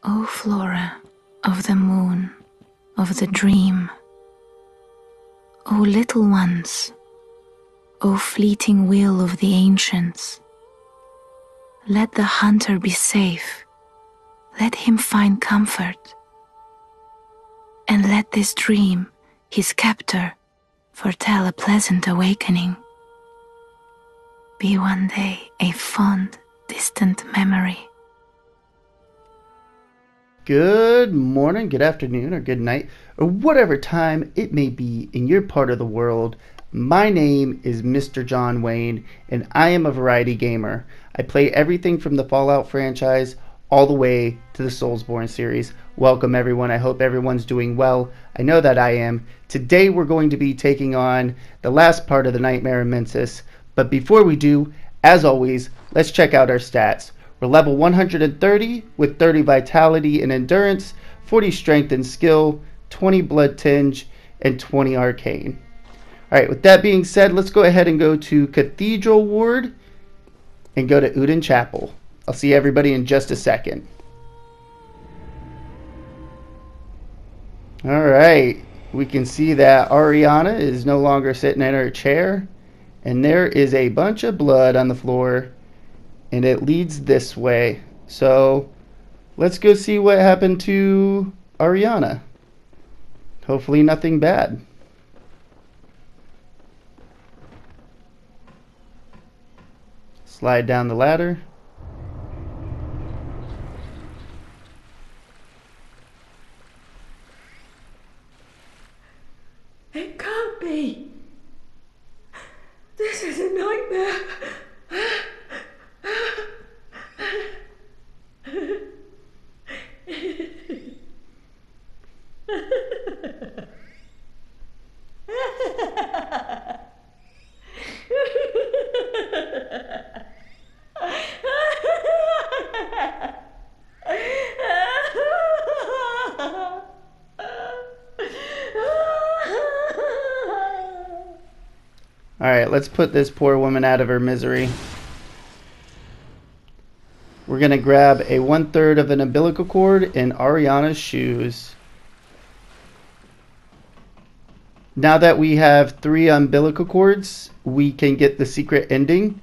O Flora of the moon, of the dream, O little ones, O fleeting will of the ancients, let the hunter be safe, let him find comfort, and let this dream, his captor, foretell a pleasant awakening, be one day a fond, distant memory. Good morning, good afternoon, or good night, or whatever time it may be in your part of the world. My name is Mr. John Wayne, and I am a variety gamer. I play everything from the Fallout franchise all the way to the Soulsborne series. Welcome everyone, I hope everyone's doing well. I know that I am. Today we're going to be taking on the last part of the Nightmare of Mensis, but before we do, as always, let's check out our stats. We're level 130 with 30 vitality and endurance, 40 strength and skill, 20 blood tinge, and 20 arcane. Alright, with that being said, let's go ahead and go to Cathedral Ward and go to Uden Chapel. I'll see everybody in just a second. Alright, we can see that Ariana is no longer sitting in her chair, and there is a bunch of blood on the floor. And it leads this way. So let's go see what happened to Ariana. Hopefully nothing bad. Slide down the ladder. It can't be. This is a nightmare. Alright, let's put this poor woman out of her misery. We're going to grab a 1/3 of an umbilical cord in Ariana's shoes. Now that we have 3 umbilical cords, we can get the secret ending.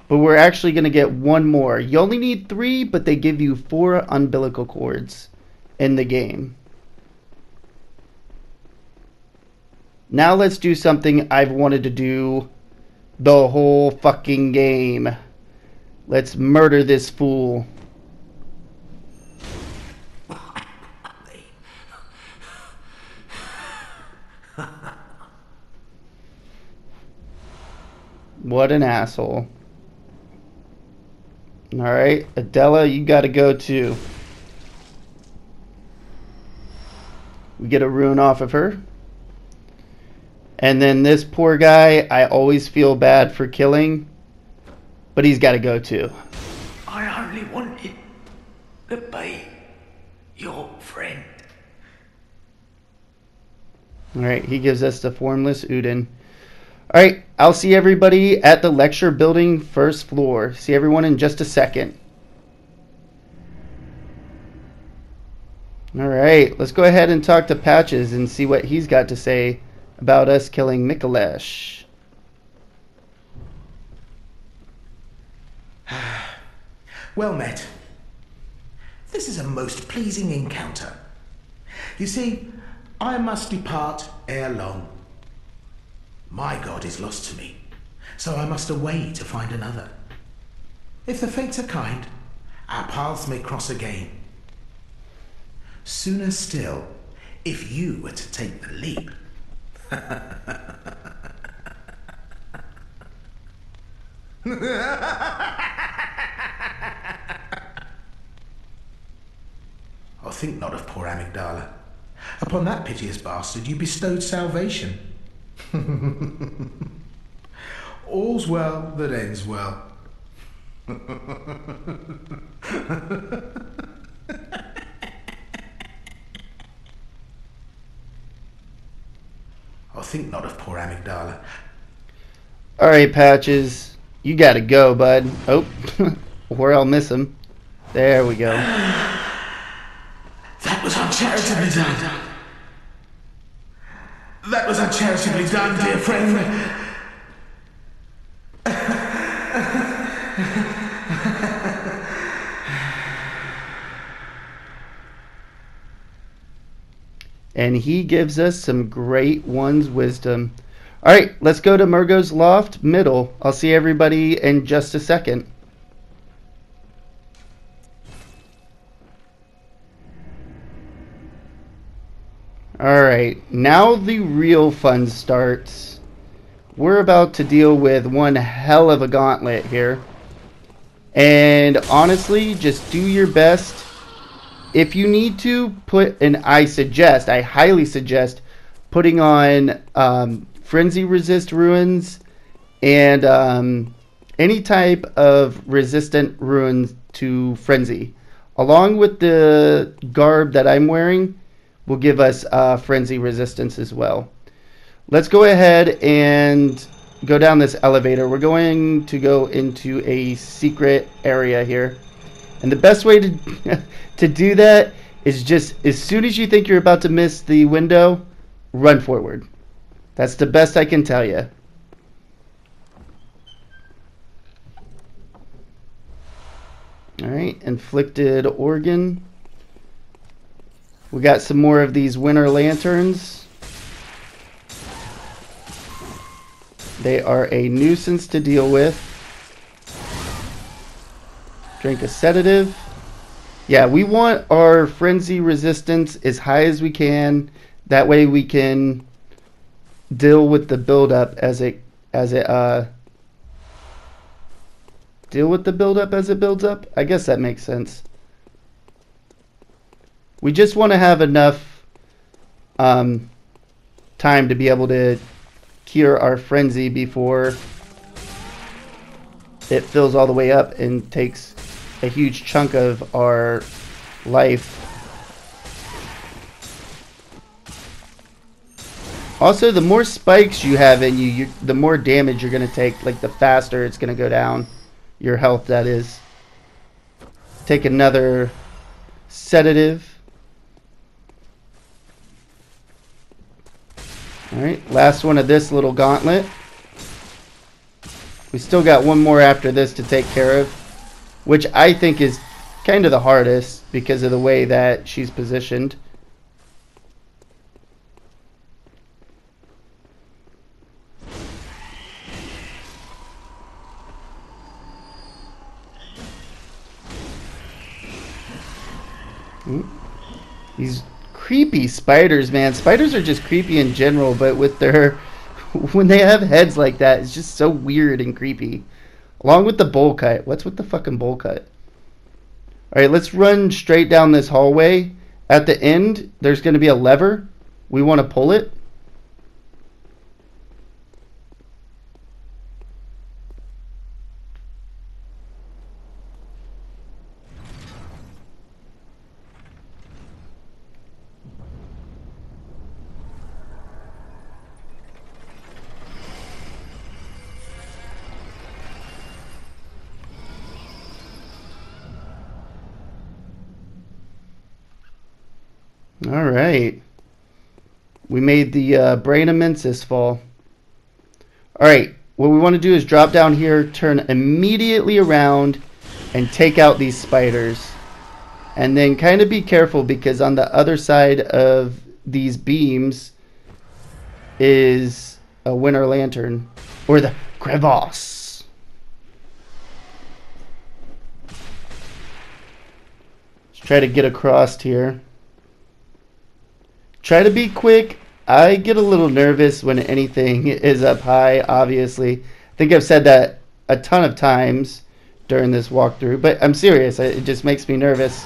But we're actually going to get 1 more. You only need 3, but they give you 4 umbilical cords in the game. Now let's do something I've wanted to do the whole fucking game. Let's murder this fool. What an asshole. Alright, Adela, you gotta go too. We get a rune off of her. And then this poor guy, I always feel bad for killing, but he's gotta go too. I only wanted to be your friend. Alright, he gives us the formless Uden. Alright, I'll see everybody at the lecture building, first floor. See everyone in just a second. Alright, let's go ahead and talk to Patches and see what he's got to say about us killing Mikalesh. Well met. This is a most pleasing encounter. You see, I must depart ere long. My god is lost to me, so I must away to find another. If the fates are kind, our paths may cross again. Sooner still, if you were to take the leap. Oh, think not of poor Amygdala. Upon that piteous bastard you bestowed salvation. All's well that ends well. Oh, think not of poor Amygdala. Alright, Patches. You gotta go, bud. Oh, or I'll miss him. There we go. That was uncharitably done. That was uncharitably done, dear friend. And he gives us some great one's wisdom. All right, let's go to Murgo's Loft, middle. I'll see everybody in just a second. All right, now the real fun starts. We're about to deal with one hell of a gauntlet here. And honestly, just do your best. If you need to put, and I highly suggest putting on frenzy resist runes and any type of resistant runes to frenzy. Along with the garb that I'm wearing will give us frenzy resistance as well. Let's go ahead and go down this elevator. We're going to go into a secret area here. And the best way to do that is just as soon as you think you're about to miss the window, run forward. That's the best I can tell you. Alright, inflicted organ. We got some more of these winter lanterns. They are a nuisance to deal with. Drink a sedative. Yeah, we want our frenzy resistance as high as we can. That way we can deal with the buildup as it builds up. I guess that makes sense. We just want to have enough time to be able to cure our frenzy before it fills all the way up and takes a huge chunk of our life. Also, the more spikes you have in you, the more damage you're going to take. Like, the faster it's going to go down. Your health, that is. Take another sedative. Alright, last one of this little gauntlet. We still got one more after this to take care of, which I think is kind of the hardest because of the way that she's positioned. These creepy spiders, man. Spiders are just creepy in general, but with their when they have heads like that, it's just so weird and creepy. Along with the bowl cut. What's with the fucking bowl cut? Alright, let's run straight down this hallway. At the end, there's going to be a lever. We want to pull it. Alright. We made the brain of Mensis fall. Alright. What we want to do is drop down here, turn immediately around, and take out these spiders. And then kind of be careful because on the other side of these beams is a winter lantern. Or the crevasse. Let's try to get across here. Try to be quick. I get a little nervous when anything is up high, obviously. I think I've said that a ton of times during this walkthrough, but I'm serious. It just makes me nervous.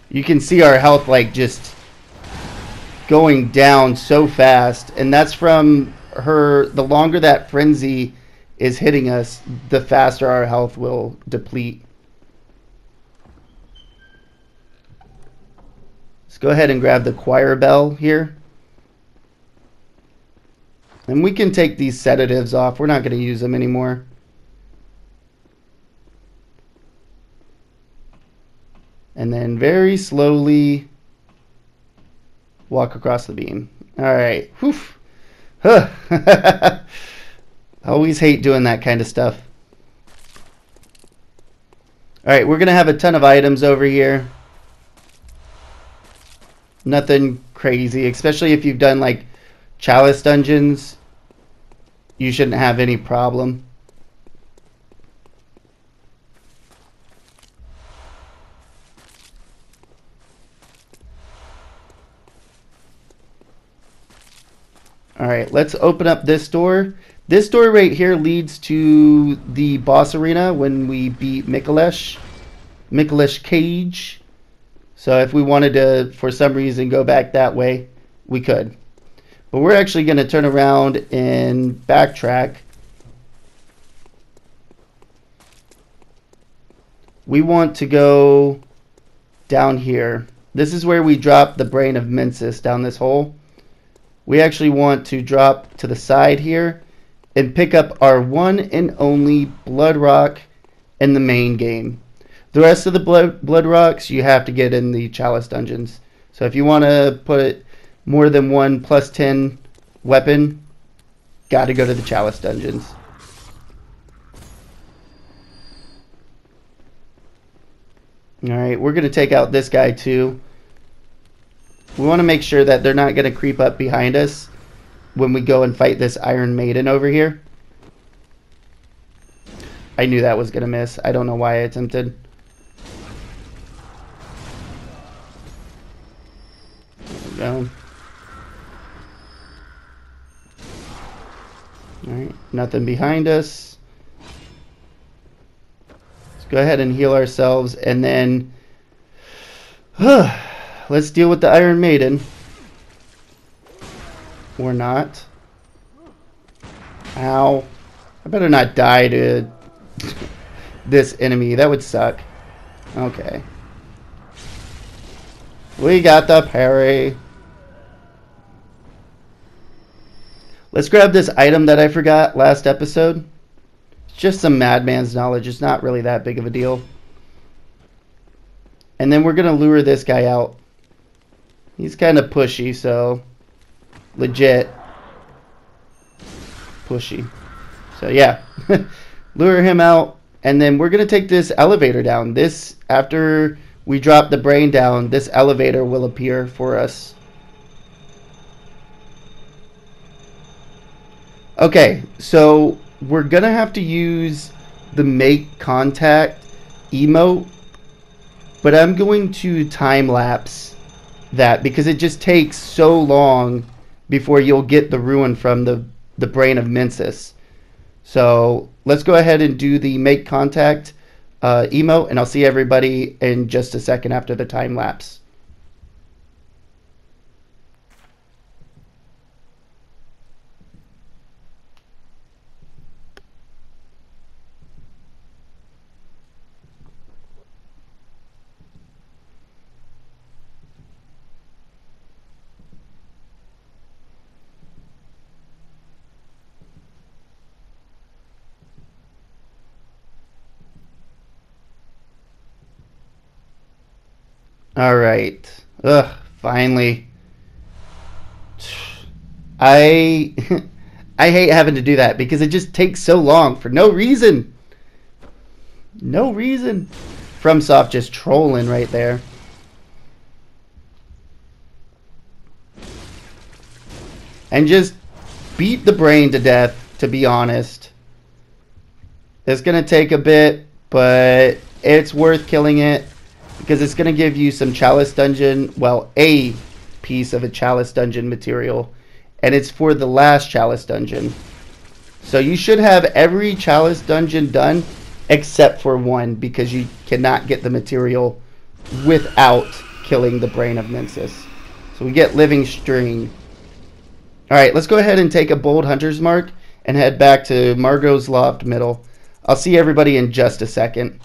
You can see our health like just going down so fast, and that's from her. The longer that frenzy is hitting us, the faster our health will deplete. Let's go ahead and grab the choir bell here. And we can take these sedatives off. We're not going to use them anymore. And then very slowly walk across the beam. Alright. Whew. Huh. I always hate doing that kind of stuff. Alright, we're going to have a ton of items over here. Nothing crazy, especially if you've done like chalice dungeons. You shouldn't have any problem. Alright, let's open up this door. This door right here leads to the boss arena when we beat Mikulesh Cage. So if we wanted to, for some reason, go back that way, we could. But we're actually going to turn around and backtrack. We want to go down here. This is where we drop the brain of Mensis down this hole. We actually want to drop to the side here and pick up our one and only blood rock in the main game. The rest of the blood rocks you have to get in the chalice dungeons. So if you want to put more than one plus 10 weapon, got to go to the chalice dungeons. Alright, we're going to take out this guy too. We want to make sure that they're not going to creep up behind us when we go and fight this Iron Maiden over here. I knew that was going to miss. I don't know why I attempted. There we go. Alright, nothing behind us. Let's go ahead and heal ourselves and then let's deal with the Iron Maiden. Or not. Ow. I better not die to this enemy. That would suck. Okay. We got the parry. Let's grab this item that I forgot last episode. It's just some madman's knowledge. It's not really that big of a deal. And then we're going to lure this guy out. He's kind of pushy, so legit pushy. So yeah, lure him out, and then we're going to take this elevator down. This, after we drop the brain down, this elevator will appear for us. Okay, so we're going to have to use the make contact emote, but I'm going to time lapse that because it just takes so long before you'll get the ruin from the brain of Mensis. So let's go ahead and do the make contact emote, and I'll see everybody in just a second after the time lapse. Alright. Ugh, finally. I hate having to do that because it just takes so long for no reason. No reason. FromSoft just trolling right there. And just beat the brain to death, to be honest. It's going to take a bit, but it's worth killing it. Because it's going to give you some chalice dungeon, well, a piece of a chalice dungeon material. And it's for the last chalice dungeon. So you should have every chalice dungeon done except for one, because you cannot get the material without killing the brain of Mensis. So we get living string. Alright, let's go ahead and take a bold hunter's mark and head back to Margot's Loft Middle. I'll see everybody in just a second.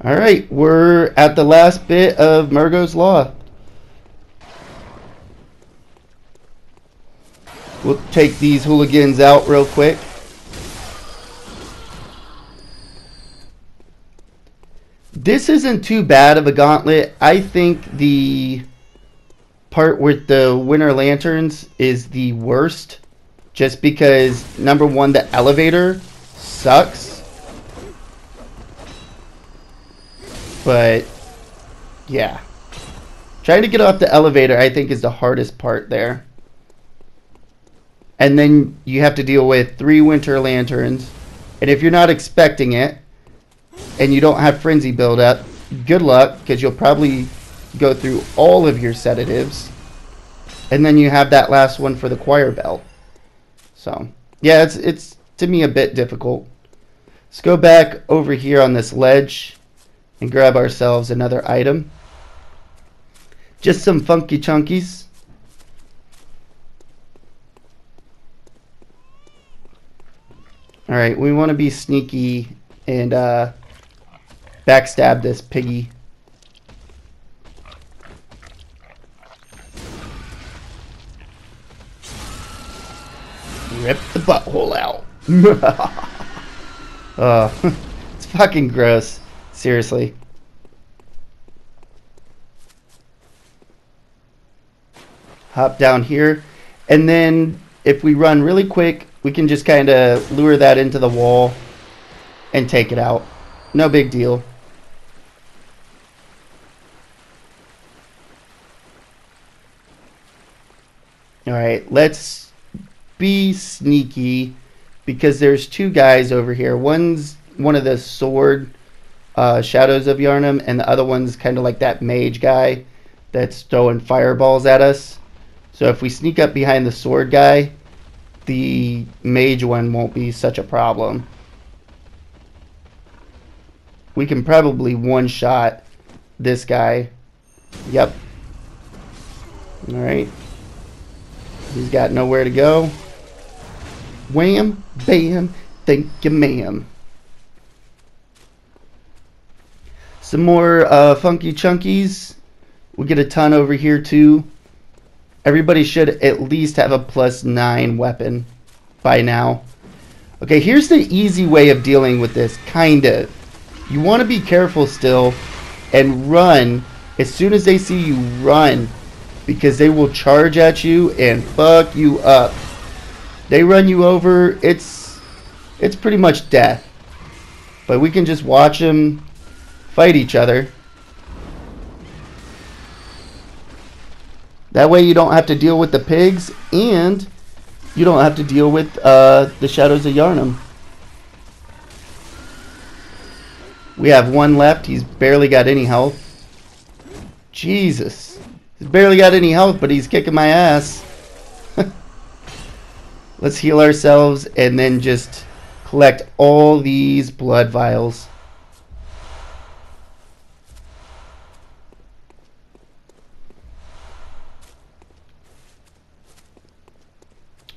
Alright, we're at the last bit of Margot's Law. We'll take these hooligans out real quick. This isn't too bad of a gauntlet. I think the part with the winter lanterns is the worst. Just because, number one, the elevator sucks. But, yeah. Trying to get off the elevator, I think, is the hardest part there. And then you have to deal with 3 winter lanterns. And if you're not expecting it, and you don't have frenzy buildup, good luck, because you'll probably go through all of your sedatives. And then you have that last one for the choir bell. So, yeah, it's to me a bit difficult. Let's go back over here on this ledge and grab ourselves another item. Just some funky chunkies. Alright, we want to be sneaky and backstab this piggy. Rip the butthole out. It's fucking gross. Seriously. Hop down here. And then if we run really quick, we can just kind of lure that into the wall and take it out. No big deal. Alright, let's be sneaky because there's 2 guys over here. One's one of the sword shadows of Yharnam, and the other one's kind of like that mage guy that's throwing fireballs at us. So if we sneak up behind the sword guy, the mage one won't be such a problem. We can probably one-shot this guy. Yep. Alright. He's got nowhere to go. Wham, bam, thank you, ma'am. Some more funky chunkies. We get a ton over here too. Everybody should at least have a +9 weapon by now. Okay, here's the easy way of dealing with this, kind of. You want to be careful still and run. As soon as they see you, run. Because they will charge at you and fuck you up. They run you over, it's pretty much death. But we can just watch them fight each other. That way you don't have to deal with the pigs, and you don't have to deal with the Shadows of Yharnam. We have one left. He's barely got any health. Jesus. He's barely got any health, but he's kicking my ass. Let's heal ourselves and then just collect all these blood vials.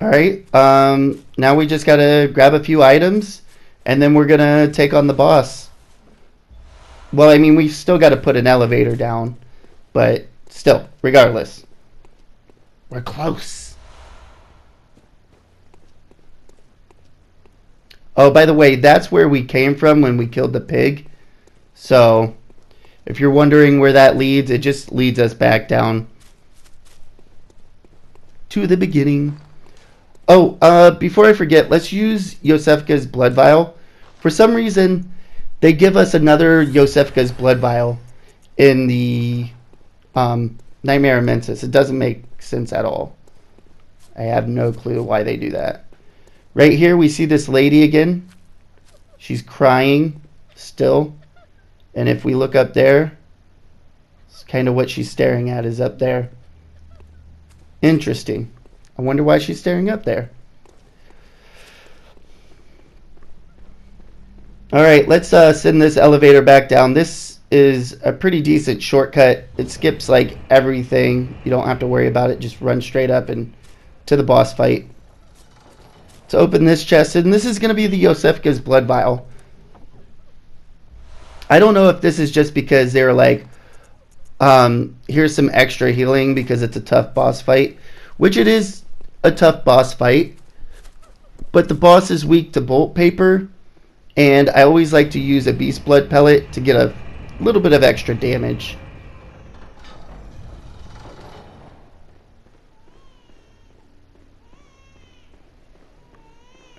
Alright, now we just gotta grab a few items and then we're gonna take on the boss. Well, I mean, we've still gotta put an elevator down, but still, regardless, we're close. Oh, by the way, that's where we came from when we killed the pig. So, if you're wondering where that leads, it just leads us back down to the beginning. Oh, before I forget, let's use Yosefka's blood vial. For some reason, they give us another Yosefka's blood vial in the Nightmare of Mensis. It doesn't make sense at all. I have no clue why they do that. Right here, we see this lady again. She's crying still. And if we look up there, it's kind of what she's staring at is up there. Interesting. I wonder why she's staring up there. Alright, let's send this elevator back down. This is a pretty decent shortcut. It skips like everything. You don't have to worry about it. Just run straight up and to the boss fight. To open this chest, and this is going to be the Yosefka's blood vial. I don't know if this is just because they're like, here's some extra healing because it's a tough boss fight, which it is a tough boss fight, but the boss is weak to bolt paper, and I always like to use a beast blood pellet to get a little bit of extra damage.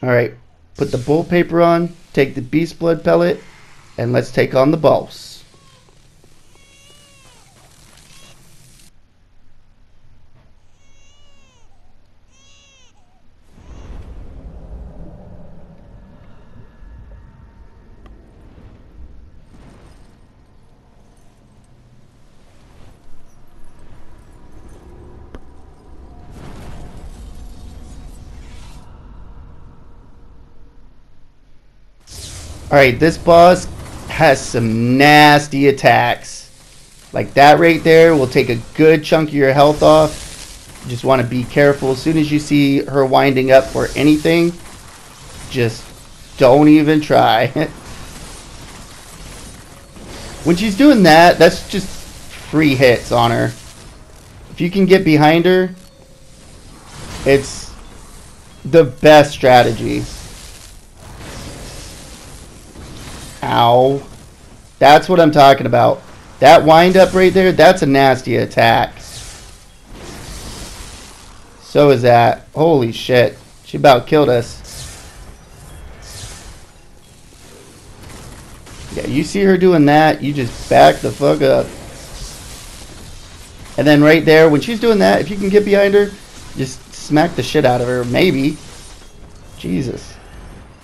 Alright, put the bull paper on, take the beast blood pellet, and let's take on the boss. Alright, this boss has some nasty attacks. Like that right there will take a good chunk of your health off. You just want to be careful. As soon as you see her winding up for anything, just don't even try. When she's doing that, that's just free hits on her. If you can get behind her, it's the best strategy. Ow. That's what I'm talking about. That wind up right there, that's a nasty attack. So is that. Holy shit. She about killed us. Yeah, you see her doing that, you just back the fuck up. And then right there, when she's doing that, if you can get behind her, just smack the shit out of her. Maybe. Jesus.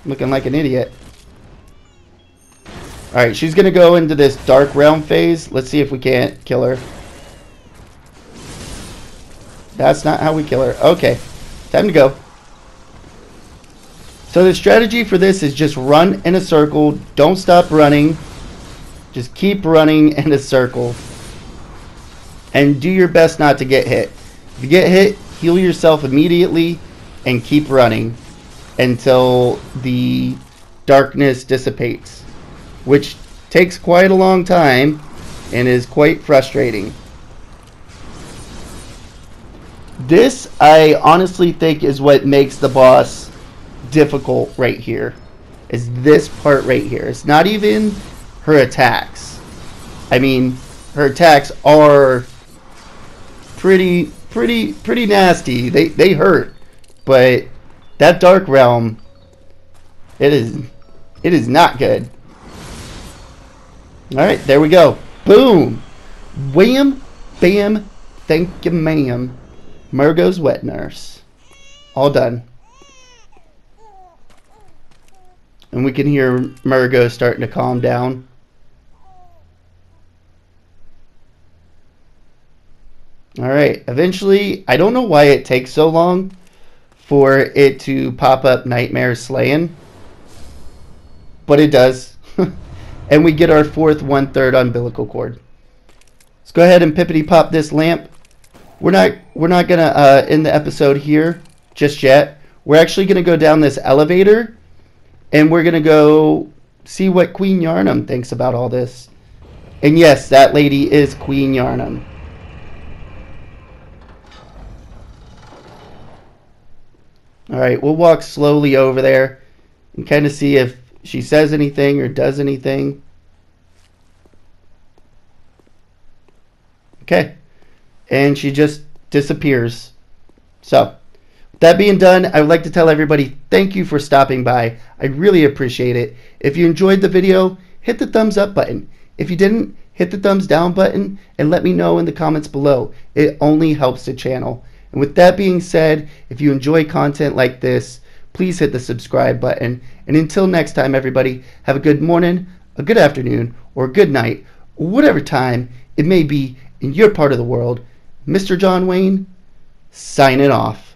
Looking like an idiot. Alright, she's going to go into this Dark Realm phase. Let's see if we can't kill her. That's not how we kill her. Okay, time to go. So the strategy for this is just run in a circle. Don't stop running. Just keep running in a circle. And do your best not to get hit. If you get hit, heal yourself immediately and keep running until the darkness dissipates, which takes quite a long time and is quite frustrating. This, I honestly think, is what makes the boss difficult right here. Is this part right here. It's not even her attacks. I mean, her attacks are pretty nasty. They hurt. But that Dark Realm, it is not good. Alright, there we go. Boom! Wham! Bam! Thank you, ma'am. Murgo's wet nurse. All done. And we can hear Murgo starting to calm down. Alright, eventually, I don't know why it takes so long for it to pop up Nightmare Slaying, but it does. And we get our fourth 1/3 umbilical cord. Let's go ahead and pippity pop this lamp. We're not gonna end the episode here just yet. We're actually gonna go down this elevator, and we're gonna go see what Queen Yarnum thinks about all this. And yes, that lady is Queen Yarnum. Alright, we'll walk slowly over there and kind of see if she says anything or does anything. Okay. And she just disappears. So, with that being done, I would like to tell everybody thank you for stopping by. I really appreciate it. If you enjoyed the video, hit the thumbs up button. If you didn't, hit the thumbs down button and let me know in the comments below. It only helps the channel. And with that being said, if you enjoy content like this, please hit the subscribe button. And until next time, everybody, have a good morning, a good afternoon, or a good night, whatever time it may be in your part of the world. Mr. John Wayne, signing off.